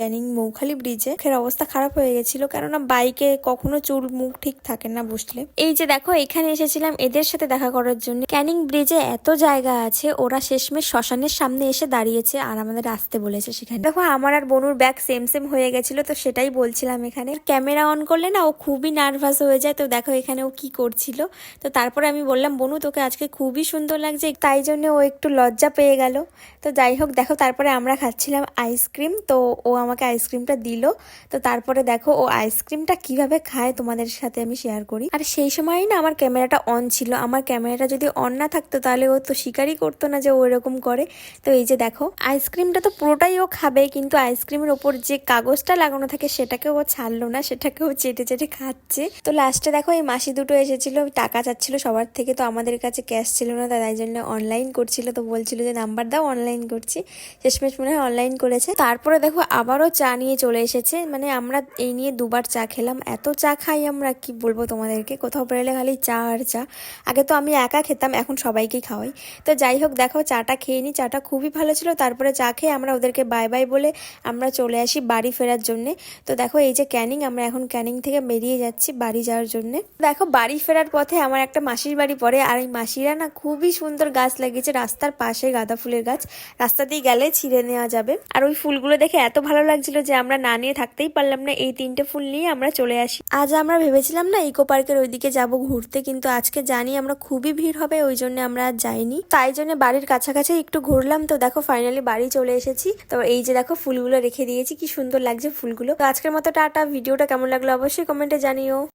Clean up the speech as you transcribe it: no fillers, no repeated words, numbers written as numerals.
ক্যানিং মৌখালি ব্রিজে মুখের অবস্থা খারাপ হয়ে গেছিল, কেননা বাইকে কখনো চুল মুখ ঠিক থাকে না বসলে। এই যে দেখো এখানে এসেছিলাম এদের সাথে দেখা করার জন্য। ক্যানিং ব্রিজে এত জায়গা আছে, ওরা শেষমেশ শ্মশানের সামনে এসে দাঁড়িয়েছে আর আমাদের আসতে বলেছে সেখানে। দেখো আমার আর বনুর ব্যাগ সেম সেম হয়ে গেছিল, তো সেটাই বলছিলাম। এখানে ক্যামেরা অন করলে না ও খুবই নার্ভাস হয়ে যায়, তো দেখো এখানে ও কি করছিল। তো তারপরে আমি বললাম বনু তোকে আজকে খুবই সুন্দর লাগছে, তাই জন্য ও একটু লজ্জা পেয়ে গেল। তো যাই হোক দেখো তারপরে আমরা খাচ্ছিলাম আইসক্রিম, তো ও আমাকে আইসক্রিমটা দিল। তো তারপরে দেখো ও আইসক্রিমটা কিভাবে খায় তোমাদের সাথে আমি শেয়ার করি। আর সেই সময়ই না আমার ক্যামেরাটা অন ছিল, আমার ক্যামেরাটা যদি অন না থাকতো তাহলে ও তো স্বীকারই করতো না যে ও এরকম করে। তো এই যে দেখো আইসক্রিমটা তো পুরোটাই ও খাবে, কিন্তু আইসক্রিমের ওপর যে কাগজটা লাগানো থাকে সেটাকে ও ছাড়লো না, সেটাকে ও চেটে চেটে খাচ্ছে। তো লাস্টে দেখো এই মাসি দুটো এসেছিল, টাকা চাচ্ছিল সবার থেকে, তো আমাদের কাছে ক্যাশ ছিল না, তাই জন্য অনলাইন করছিল। তো বলছিল যে নাম্বার দাও অনলাইন করছি, শেষমেশ মনে হয় অনলাইন করেছে। তারপরে দেখো আবারও চা নিয়ে চলে এসেছে, মানে আমরা এই নিয়ে দুবার চা খেলাম। এত চা খাই আমরা কি বলবো তোমাদেরকে, কোথাও বেরোলে খালি চা আর চা। আগে তো আমি একা খেতাম, এখন সবাইকেই খাওয়াই। তো যাই হোক দেখো চাটা খেয়ে নিই, চাটা খুবই ভালো ছিল। তারপরে চা খেয়ে আমরা ওদেরকে বাই বাই বলে আমরা চলে আসি বাড়ি ফেরার জন্যে। তো দেখো এই যে ক্যানিং, আমরা এখন ক্যানিং থেকে বেরিয়ে যাচ্ছি বাড়ি যাওয়ার জন্য। দেখো বাড়ি ফেরার পথে আমার একটা মাসির বাড়ি পড়ে, আর এই মাসিরা না খুবই সুন্দর গাছ লাগিয়েছে রাস্তার পাশে, গাঁদা ফুলের গাছ। রাস্তা দিয়ে গেলে ছিঁড়ে নেওয়া যাবে। আর ওই ফুলগুলো দেখে এত ভালো লাগছিল যে আমরা না নিয়ে থাকতেই পারলাম না, এই 3টে ফুল নিয়ে আমরা চলে আসি। আজ আমরা ভেবেছিলাম না ইকো পার্কের ওইদিকে যাব ঘুরতে, কিন্তু আজকে জানি আমরা খুবই ভিড় হবে, ওই জন্য আমরা আজ যাইনি। তাই জন্য বাড়ির কাছাকাছি একটু ঘুরলাম। তো দেখো ফাইনালি বাড়ি চলে এসেছি। তো এই যে দেখো ফুলগুলো রেখে দিয়েছি, কি সুন্দর লাগছে ফুলগুলো। তো আজকের মতো টাটা। ভিডিওটা কেমন লাগলো অবশ্যই কমেন্টে জানিও।